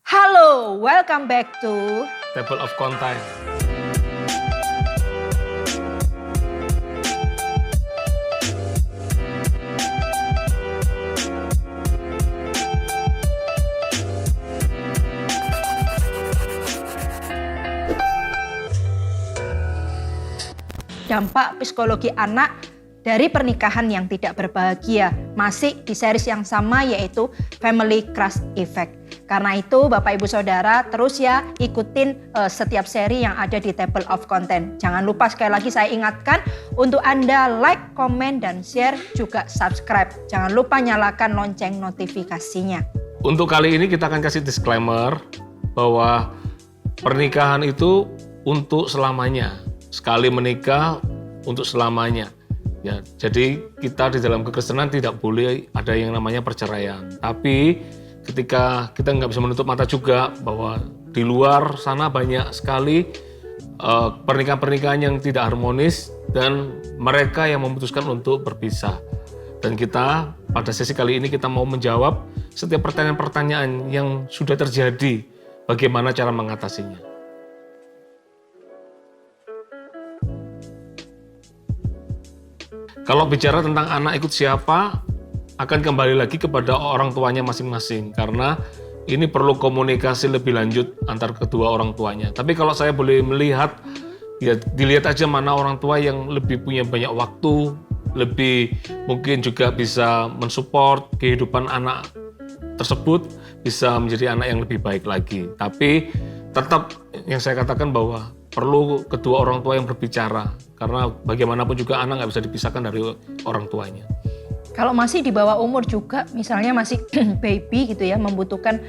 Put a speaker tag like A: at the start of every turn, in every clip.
A: Halo, welcome back to
B: Table of Content.
A: dampak psikologi anak dari pernikahan yang tidak berbahagia. Masih di series yang sama yaitu Family Crush Effect. Karena itu Bapak Ibu Saudara terus ya ikutin setiap seri yang ada di Table of Content. Jangan lupa sekali lagi saya ingatkan untuk Anda like, komen, dan share juga subscribe. Jangan lupa nyalakan lonceng notifikasinya.
B: Untuk kali ini kita akan kasih disclaimer bahwa pernikahan itu untuk selamanya. Sekali menikah untuk selamanya. Ya, jadi kita di dalam kekristenan tidak boleh ada yang namanya perceraian. Tapi ketika kita nggak bisa menutup mata juga bahwa di luar sana banyak sekali pernikahan-pernikahan yang tidak harmonis dan mereka yang memutuskan untuk berpisah. Dan kita pada sesi kali ini kita mau menjawab setiap pertanyaan-pertanyaan yang sudah terjadi, bagaimana cara mengatasinya. Kalau bicara tentang anak ikut siapa, akan kembali lagi kepada orang tuanya masing-masing. Karena ini perlu komunikasi lebih lanjut antar kedua orang tuanya. Tapi kalau saya boleh melihat, ya dilihat aja mana orang tua yang lebih punya banyak waktu, lebih mungkin juga bisa mensupport kehidupan anak tersebut, bisa menjadi anak yang lebih baik lagi. Tapi tetap yang saya katakan bahwa perlu kedua orang tua yang berbicara, karena bagaimanapun juga anak nggak bisa dipisahkan dari orang tuanya.
A: Kalau masih di bawah umur juga, misalnya masih baby gitu ya, membutuhkan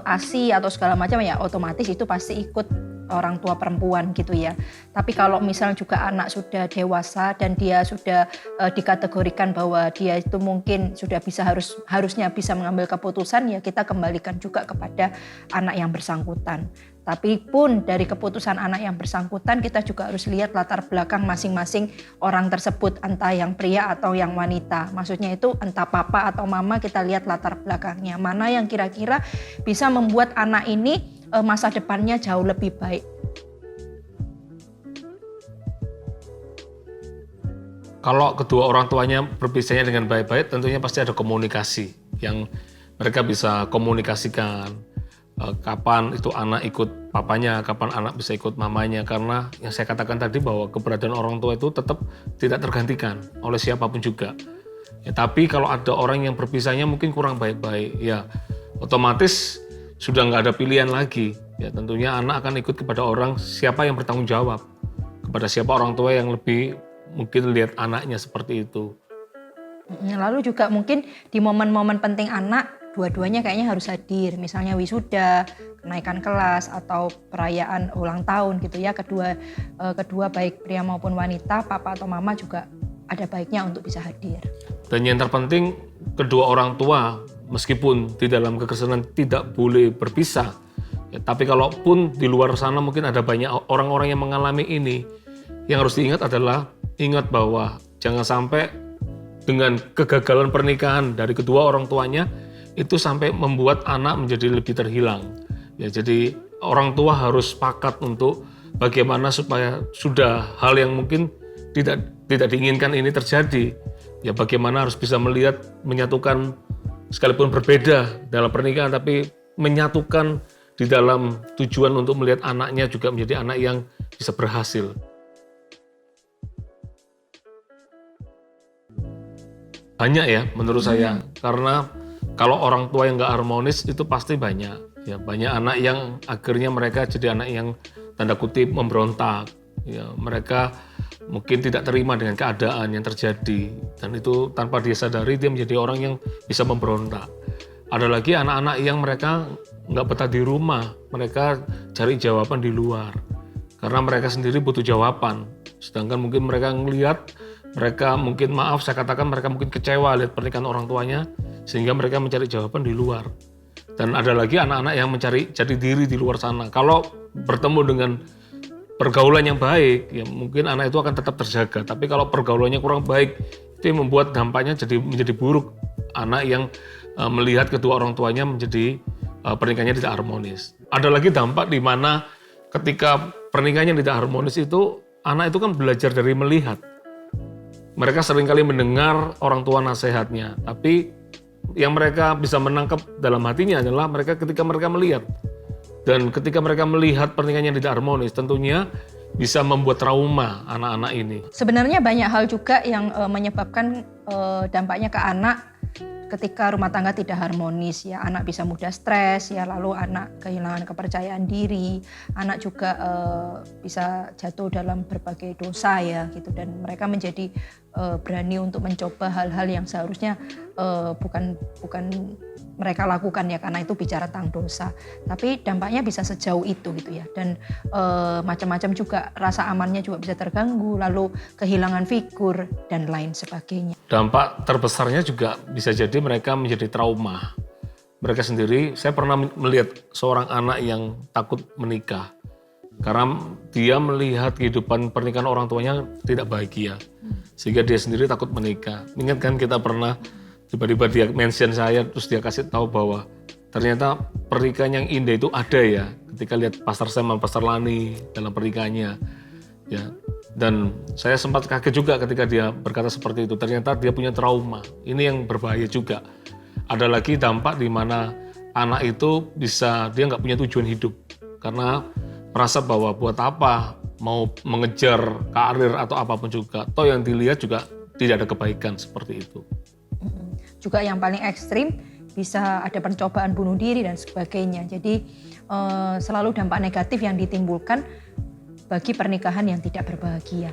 A: ASI atau segala macam ya, otomatis itu pasti ikut orang tua perempuan gitu ya. Tapi kalau misalnya juga anak sudah dewasa dan dia sudah dikategorikan bahwa dia itu mungkin sudah harusnya bisa mengambil keputusan, ya kita kembalikan juga kepada anak yang bersangkutan. Tapi pun dari keputusan anak yang bersangkutan kita juga harus lihat latar belakang masing-masing orang tersebut, entah yang pria atau yang wanita. Maksudnya itu entah papa atau mama, kita lihat latar belakangnya. Mana yang kira-kira bisa membuat anak ini masa depannya jauh lebih baik.
B: Kalau kedua orang tuanya berpisahnya dengan baik-baik, tentunya pasti ada komunikasi yang mereka bisa komunikasikan. Kapan itu anak ikut papanya, kapan anak bisa ikut mamanya. Karena yang saya katakan tadi bahwa keberadaan orang tua itu tetap tidak tergantikan oleh siapapun juga. Ya, tapi kalau ada orang yang berpisahnya mungkin kurang baik-baik, ya otomatis sudah nggak ada pilihan lagi. Ya tentunya anak akan ikut kepada orang siapa yang bertanggung jawab, kepada siapa orang tua yang lebih mungkin lihat anaknya seperti itu.
A: Lalu juga mungkin di momen-momen penting anak, dua-duanya kayaknya harus hadir, misalnya wisuda, kenaikan kelas, atau perayaan ulang tahun gitu ya. Kedua baik pria maupun wanita, papa atau mama juga ada baiknya untuk bisa hadir.
B: Dan yang terpenting kedua orang tua meskipun di dalam kekristenan tidak boleh berpisah, ya, tapi kalaupun di luar sana mungkin ada banyak orang-orang yang mengalami ini, yang harus diingat adalah ingat bahwa jangan sampai dengan kegagalan pernikahan dari kedua orang tuanya itu sampai membuat anak menjadi lebih terhilang. Ya, jadi orang tua harus sepakat untuk bagaimana supaya sudah hal yang mungkin tidak diinginkan ini terjadi. Ya, bagaimana harus bisa melihat, menyatukan sekalipun berbeda dalam pernikahan, tapi menyatukan di dalam tujuan untuk melihat anaknya juga menjadi anak yang bisa berhasil. Banyak ya menurut saya, karena kalau orang tua yang nggak harmonis itu pasti banyak. Ya, banyak anak yang akhirnya mereka jadi anak yang tanda kutip memberontak. Ya, mereka mungkin tidak terima dengan keadaan yang terjadi. Dan itu tanpa dia sadari dia menjadi orang yang bisa memberontak. Ada lagi anak-anak yang mereka nggak betah di rumah. Mereka cari jawaban di luar. Karena mereka sendiri butuh jawaban. Sedangkan mungkin mereka ngelihat, mereka mungkin saya katakan mereka mungkin kecewa lihat pernikahan orang tuanya, sehingga mereka mencari jawaban di luar. Dan ada lagi anak-anak yang mencari jati diri di luar sana. Kalau bertemu dengan pergaulan yang baik, ya mungkin anak itu akan tetap terjaga. Tapi kalau pergaulannya kurang baik, itu yang membuat dampaknya menjadi buruk. Anak yang melihat kedua orang tuanya menjadi pernikahannya tidak harmonis. Ada lagi dampak di mana ketika pernikahannya tidak harmonis itu, anak itu kan belajar dari melihat. Mereka seringkali mendengar orang tua nasihatnya, tapi yang mereka bisa menangkap dalam hatinya adalah ketika mereka melihat. Dan ketika mereka melihat pernikahannya tidak harmonis, tentunya bisa membuat trauma anak-anak ini.
A: Sebenarnya banyak hal juga yang menyebabkan dampaknya ke anak ketika rumah tangga tidak harmonis ya. Anak bisa mudah stres ya, lalu anak kehilangan kepercayaan diri, anak juga bisa jatuh dalam berbagai dosa ya gitu, dan mereka menjadi berani untuk mencoba hal-hal yang seharusnya bukan mereka lakukan ya, karena itu bicara tentang dosa. Tapi dampaknya bisa sejauh itu gitu ya, dan macam-macam juga, rasa amannya juga bisa terganggu, lalu kehilangan figur dan lain sebagainya.
B: Dampak terbesarnya juga bisa jadi mereka menjadi trauma. Mereka sendiri, saya pernah melihat seorang anak yang takut menikah karena dia melihat kehidupan pernikahan orang tuanya tidak bahagia, sehingga dia sendiri takut menikah. Ingat kan kita pernah tiba-tiba dia mention saya, terus dia kasih tahu bahwa ternyata pernikahan yang indah itu ada ya, ketika lihat Pastor Sam dan Pastor Lani dalam pernikahannya ya. Dan saya sempat kaget juga ketika dia berkata seperti itu, ternyata dia punya trauma. Ini yang berbahaya juga. Ada lagi dampak di mana anak itu bisa, dia nggak punya tujuan hidup karena merasa bahwa buat apa mau mengejar karir atau apapun juga, toh yang dilihat juga tidak ada kebaikan seperti itu.
A: Juga yang paling ekstrim bisa ada percobaan bunuh diri dan sebagainya. Jadi selalu dampak negatif yang ditimbulkan bagi pernikahan yang tidak berbahagia.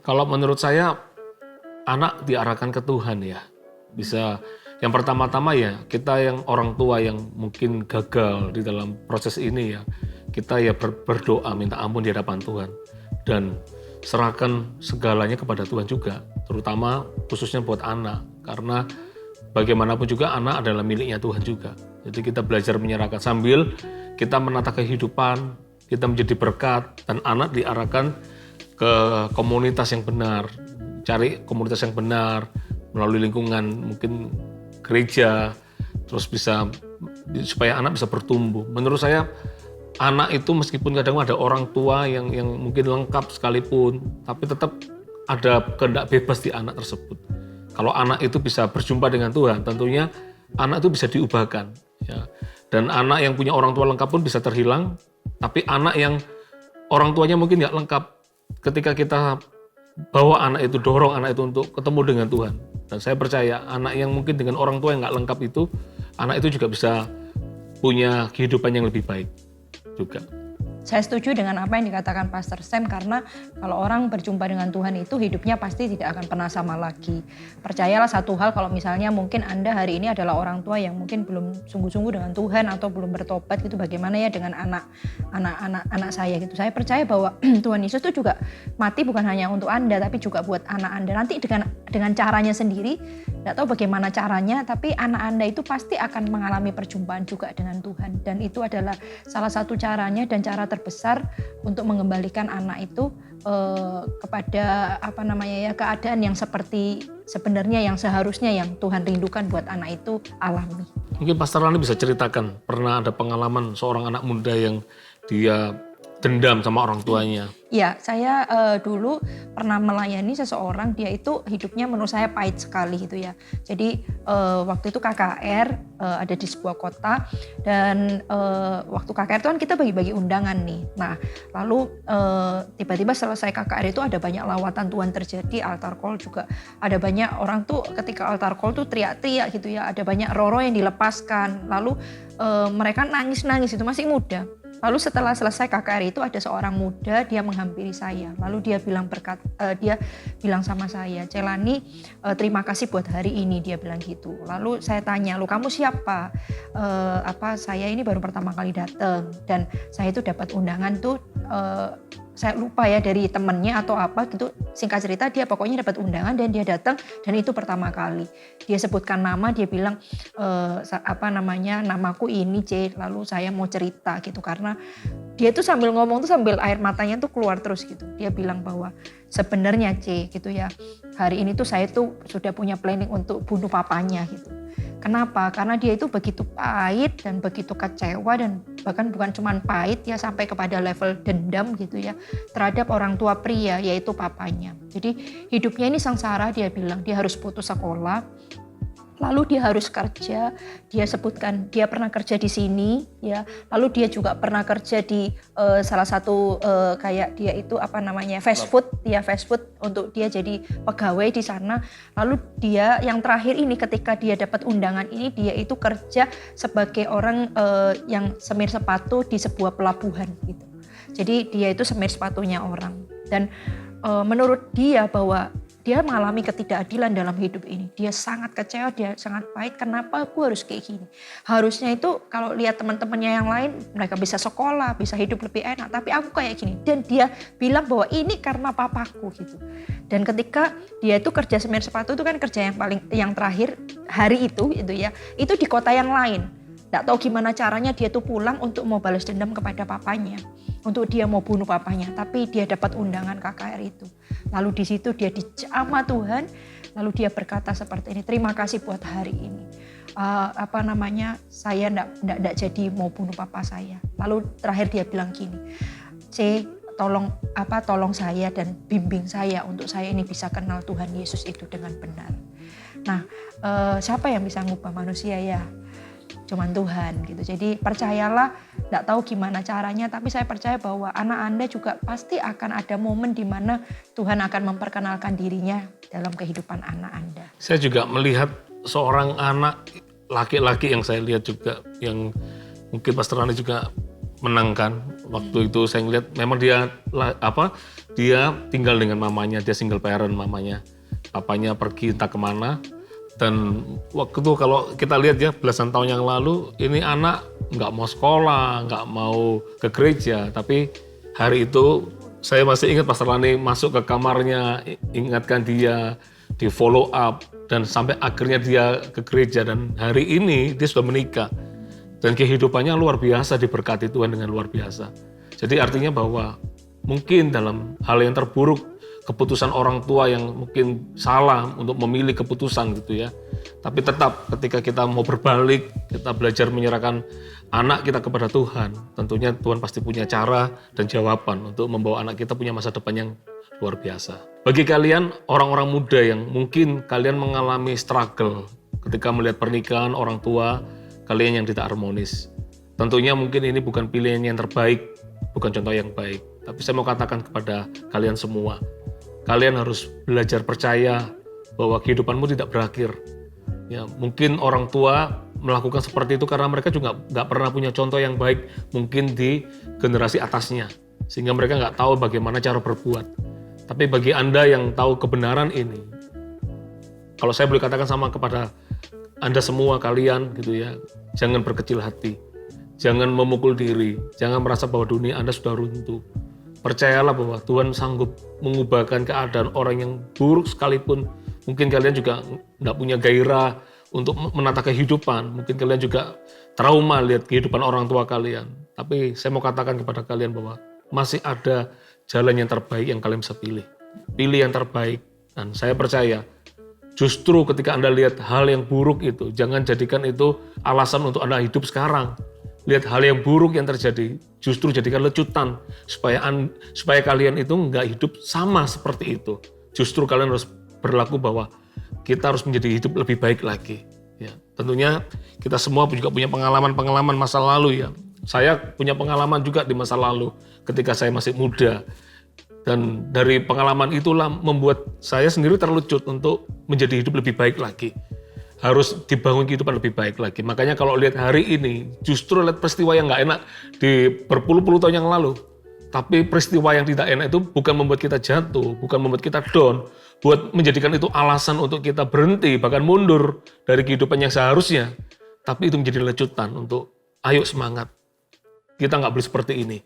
B: Kalau menurut saya, anak diarahkan ke Tuhan ya. Bisa, yang pertama-tama ya, kita yang orang tua yang mungkin gagal di dalam proses ini ya, kita ya berdoa minta ampun di hadapan Tuhan. Dan serahkan segalanya kepada Tuhan juga, terutama khususnya buat anak, karena bagaimanapun juga anak adalah miliknya Tuhan juga. Jadi kita belajar menyerahkan sambil kita menata kehidupan, kita menjadi berkat, dan anak diarahkan ke komunitas yang benar, cari komunitas yang benar melalui lingkungan mungkin gereja, terus bisa supaya anak bisa bertumbuh. Menurut saya anak itu meskipun kadang ada orang tua yang mungkin lengkap sekalipun, tapi tetap ada kehendak bebas di anak tersebut. Kalau anak itu bisa berjumpa dengan Tuhan, tentunya anak itu bisa diubahkan. Ya. Dan anak yang punya orang tua lengkap pun bisa terhilang, tapi anak yang orang tuanya mungkin nggak lengkap, ketika kita bawa anak itu, dorong anak itu untuk ketemu dengan Tuhan. Dan saya percaya anak yang mungkin dengan orang tua yang nggak lengkap itu, anak itu juga bisa punya kehidupan yang lebih baik juga.
A: Saya setuju dengan apa yang dikatakan Pastor Sam, karena kalau orang berjumpa dengan Tuhan itu hidupnya pasti tidak akan pernah sama lagi. Percayalah satu hal, kalau misalnya mungkin Anda hari ini adalah orang tua yang mungkin belum sungguh-sungguh dengan Tuhan atau belum bertobat gitu, bagaimana ya dengan anak saya gitu. Saya percaya bahwa Tuhan Yesus itu juga mati bukan hanya untuk Anda, tapi juga buat anak Anda. Nanti dengan caranya sendiri, tidak tahu bagaimana caranya, tapi anak Anda itu pasti akan mengalami perjumpaan juga dengan Tuhan. Dan itu adalah salah satu caranya dan cara terbesar untuk mengembalikan anak itu kepada keadaan yang seperti sebenarnya, yang seharusnya, yang Tuhan rindukan buat anak itu alami.
B: Mungkin Pastor Lani bisa ceritakan pernah ada pengalaman seorang anak muda yang dia dendam sama orang tuanya.
A: Ya, saya dulu pernah melayani seseorang, dia itu hidupnya menurut saya pahit sekali gitu ya. Jadi waktu itu KKR ada di sebuah kota, dan waktu KKR itu kan kita bagi-bagi undangan nih. Nah, lalu tiba-tiba selesai KKR itu ada banyak lawatan Tuhan terjadi, altar call juga. Ada banyak orang tuh ketika altar call tuh teriak-teriak gitu ya, ada banyak roro yang dilepaskan. Lalu mereka nangis-nangis, itu masih muda. Lalu setelah selesai KKR itu ada seorang muda, dia menghampiri saya. Lalu dia bilang sama saya, "Celani, terima kasih buat hari ini," dia bilang gitu. Lalu saya tanya, "Lu kamu siapa?" Saya ini baru pertama kali datang, dan saya itu dapat undangan tuh saya lupa ya dari temennya atau apa gitu, singkat cerita dia pokoknya dapat undangan dan dia datang, dan itu pertama kali dia sebutkan nama, dia bilang namaku ini C, lalu saya mau cerita gitu, karena dia tuh sambil ngomong tuh sambil air matanya tuh keluar terus gitu. Dia bilang bahwa sebenarnya C gitu ya, hari ini tuh saya tuh sudah punya planning untuk bunuh papanya gitu. Kenapa? Karena dia itu begitu pahit dan begitu kecewa, dan bahkan bukan cuma pahit ya, sampai kepada level dendam gitu ya terhadap orang tua pria, yaitu papanya. Jadi hidupnya ini sengsara, dia bilang dia harus putus sekolah. Lalu dia harus kerja, dia sebutkan dia pernah kerja di sini ya. Lalu dia juga pernah kerja di salah satu kayak dia itu fast food untuk dia jadi pegawai di sana. Lalu dia yang terakhir ini ketika dia dapat undangan ini, dia itu kerja sebagai orang yang semir sepatu di sebuah pelabuhan gitu. Jadi dia itu semir sepatunya orang, dan menurut dia bahwa dia mengalami ketidakadilan dalam hidup ini. Dia sangat kecewa, dia sangat pahit. Kenapa aku harus kayak gini? Harusnya itu kalau lihat teman-temannya yang lain, mereka bisa sekolah, bisa hidup lebih enak. Tapi aku kayak gini. Dan dia bilang bahwa ini karena papaku gitu. Dan ketika dia itu kerja semir sepatu itu kan kerja yang terakhir hari itu ya, itu di kota yang lain. Nggak tahu gimana caranya dia tuh pulang untuk mau balas dendam kepada papanya, untuk dia mau bunuh papanya, tapi dia dapat undangan KKR itu. Lalu di situ dia dijamah Tuhan, lalu dia berkata seperti ini, terima kasih buat hari ini. Saya nggak jadi mau bunuh papa saya. Lalu terakhir dia bilang gini, C, tolong saya dan bimbing saya untuk saya ini bisa kenal Tuhan Yesus itu dengan benar. Nah, siapa yang bisa ngubah manusia ya? Cuman Tuhan gitu. Jadi percayalah, gak tahu gimana caranya, tapi saya percaya bahwa anak Anda juga pasti akan ada momen di mana Tuhan akan memperkenalkan dirinya dalam kehidupan anak Anda.
B: Saya juga melihat seorang anak laki-laki yang saya lihat juga, yang mungkin Pastor Rani juga menangkan. Waktu itu saya lihat memang dia tinggal dengan mamanya, dia single parent mamanya. Papanya pergi entah kemana. Dan waktu itu kalau kita lihat ya belasan tahun yang lalu, ini anak nggak mau sekolah, nggak mau ke gereja. Tapi hari itu saya masih ingat Pastor Lani masuk ke kamarnya, ingatkan dia, di follow up, dan sampai akhirnya dia ke gereja. Dan hari ini dia sudah menikah. Dan kehidupannya luar biasa, diberkati Tuhan dengan luar biasa. Jadi artinya bahwa mungkin dalam hal yang terburuk, keputusan orang tua yang mungkin salah untuk memilih keputusan gitu ya. Tapi tetap ketika kita mau berbalik, kita belajar menyerahkan anak kita kepada Tuhan, tentunya Tuhan pasti punya cara dan jawaban untuk membawa anak kita punya masa depan yang luar biasa. Bagi kalian orang-orang muda yang mungkin kalian mengalami struggle ketika melihat pernikahan orang tua kalian yang tidak harmonis, tentunya mungkin ini bukan pilihan yang terbaik, bukan contoh yang baik. Tapi saya mau katakan kepada kalian semua, kalian harus belajar percaya bahwa kehidupanmu tidak berakhir. Ya, mungkin orang tua melakukan seperti itu karena mereka juga nggak pernah punya contoh yang baik mungkin di generasi atasnya. Sehingga mereka nggak tahu bagaimana cara berbuat. Tapi bagi Anda yang tahu kebenaran ini, kalau saya boleh katakan sama kepada Anda semua kalian gitu ya, jangan berkecil hati. Jangan memukul diri, jangan merasa bahwa dunia Anda sudah runtuh. Percayalah bahwa Tuhan sanggup mengubahkan keadaan orang yang buruk sekalipun. Mungkin kalian juga nggak punya gairah untuk menata kehidupan. Mungkin kalian juga trauma lihat kehidupan orang tua kalian. Tapi saya mau katakan kepada kalian bahwa masih ada jalan yang terbaik yang kalian bisa pilih. Pilih yang terbaik. Dan saya percaya justru ketika Anda lihat hal yang buruk itu, jangan jadikan itu alasan untuk Anda hidup sekarang. Lihat hal yang buruk yang terjadi, justru jadikan lecutan supaya kalian itu nggak hidup sama seperti itu. Justru kalian harus berlaku bahwa kita harus menjadi hidup lebih baik lagi. Ya, tentunya kita semua juga punya pengalaman masa lalu ya. Saya punya pengalaman juga di masa lalu ketika saya masih muda. Dan dari pengalaman itulah membuat saya sendiri terlucut untuk menjadi hidup lebih baik lagi. Harus dibangun kehidupan lebih baik lagi. Makanya kalau lihat hari ini, justru lihat peristiwa yang nggak enak di berpuluh-puluh tahun yang lalu. Tapi peristiwa yang tidak enak itu bukan membuat kita jatuh, bukan membuat kita down, buat menjadikan itu alasan untuk kita berhenti, bahkan mundur dari kehidupan yang seharusnya. Tapi itu menjadi lecutan untuk, ayo semangat. Kita nggak boleh seperti ini.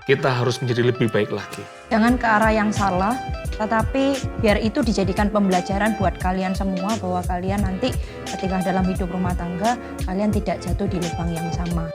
B: kita harus menjadi lebih baik lagi.
A: Jangan ke arah yang salah, tetapi biar itu dijadikan pembelajaran buat kalian semua bahwa kalian nanti ketika dalam hidup rumah tangga, kalian tidak jatuh di lubang yang sama.